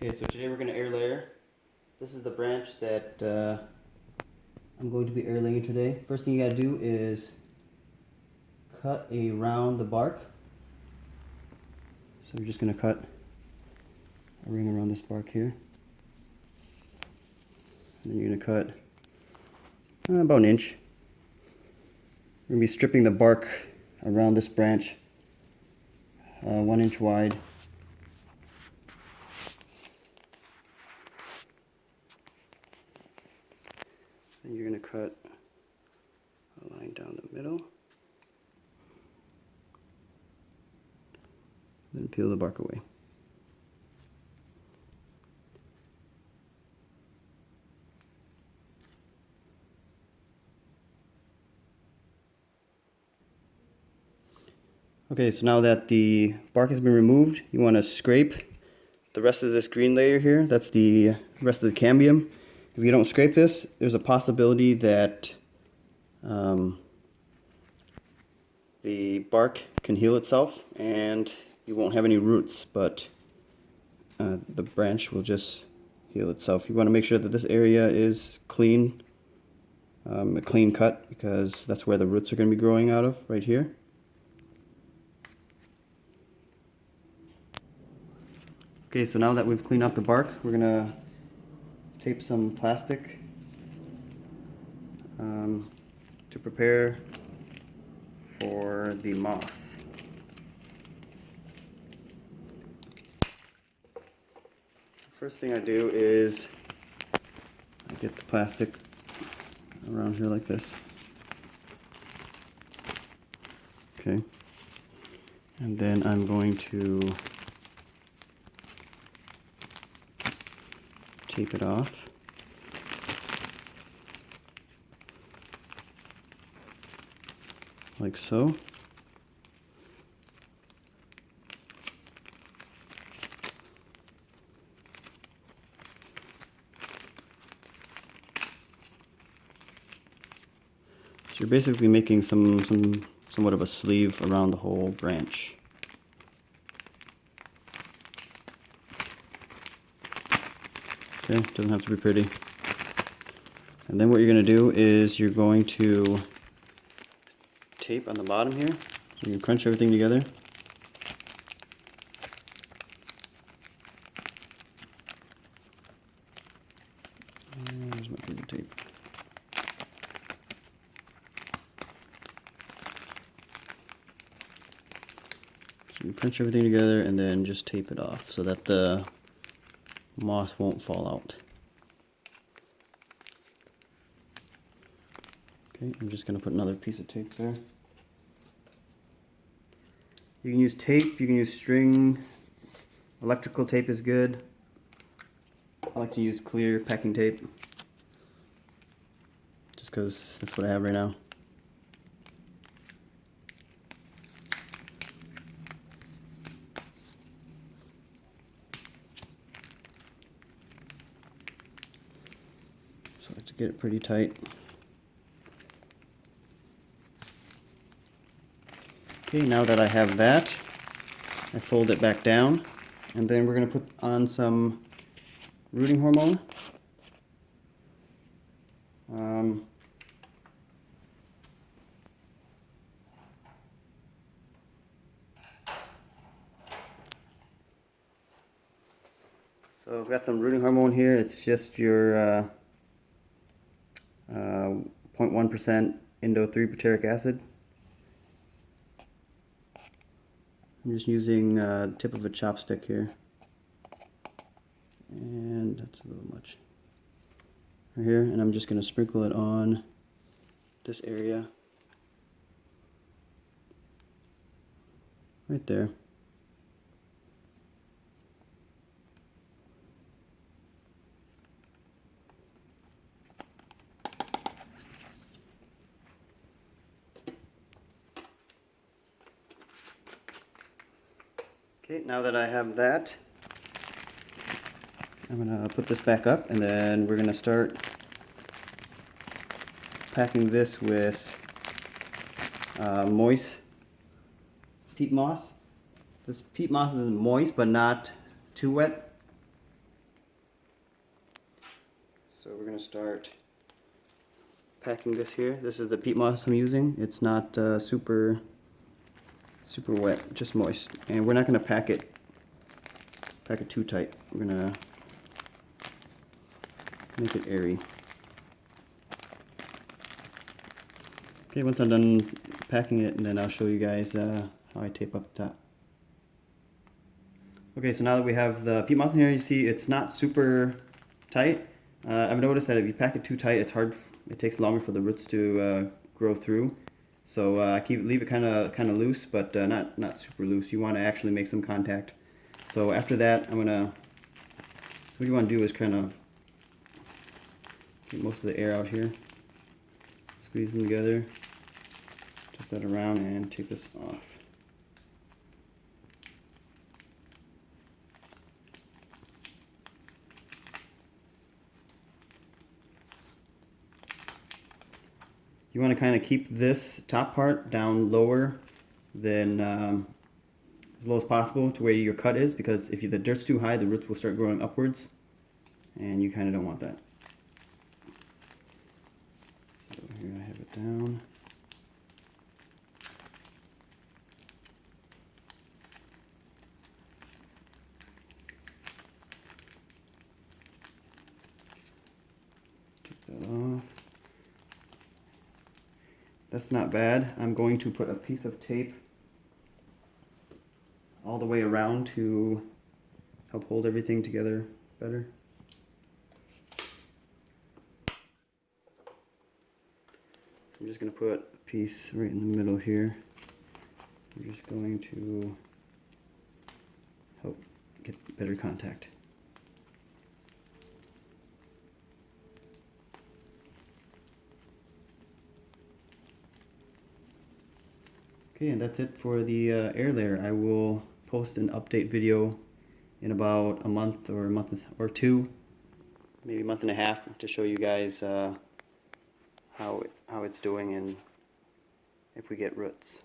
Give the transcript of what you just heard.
Okay, so today we're going to air layer. This is the branch that I'm going to be air laying today. First thing you got to do is cut around the bark. So we're just going to cut a ring around this bark here. And then you're going to cut about an inch. We're going to be stripping the bark around this branch 1 inch wide. Then you're going to cut a line down the middle. Then peel the bark away. Okay, so now that the bark has been removed, you want to scrape the rest of this green layer here. That's the rest of the cambium. If you don't scrape this, there's a possibility that the bark can heal itself and you won't have any roots, but the branch will just heal itself. You want to make sure that this area is clean, a clean cut, because that's where the roots are going to be growing out of, right here. Okay, so now that we've cleaned off the bark, we're going to tape some plastic to prepare for the moss. First thing I do is I get the plastic around here like this. Okay, and then I'm going to tape it off. Like so. So you're basically making somewhat of a sleeve around the whole branch. Okay, doesn't have to be pretty. And then what you're going to do is you're going to tape on the bottom here. So you can crunch everything together. There's my piece of tape. So you crunch everything together and then just tape it off so that the moss won't fall out. Okay, I'm just going to put another piece of tape there. You can use tape, you can use string, electrical tape is good. I like to use clear packing tape, just because that's what I have right now. So I have to get it pretty tight. Okay, now that I have that, I fold it back down, and then we're going to put on some rooting hormone. So I've got some rooting hormone here. It's just your 0.1% Indo-3-butyric acid. I'm just using the tip of a chopstick here. And that's a little much. Right here, and I'm just going to sprinkle it on this area. Right there. Okay, now that I have that, I'm going to put this back up, and then we're going to start packing this with moist peat moss. This peat moss is moist but not too wet. So we're going to start packing this here. This is the peat moss I'm using. It's not super wet, just moist. And we're not going to pack it too tight. We're going to make it airy. Okay, once I'm done packing it, and then I'll show you guys how I tape up the top. Okay, so now that we have the peat moss in here, you see it's not super tight. I've noticed that if you pack it too tight, it takes longer for the roots to grow through. So I leave it kind of loose, but not super loose. You want to actually make some contact. So after that, what you want to do is kind of get most of the air out here. Squeeze them together, twist that around, and take this off. You want to kind of keep this top part down lower than as low as possible to where your cut is, because if the dirt's too high, the roots will start growing upwards, and you kind of don't want that. So here I have it down. Take that off. That's not bad. I'm going to put a piece of tape all the way around to help hold everything together better. I'm just going to put a piece right in the middle here. I'm just going to help get better contact. Okay, and that's it for the air layer. I will post an update video in about a month or two, maybe a month and a half, to show you guys how it's doing and if we get roots.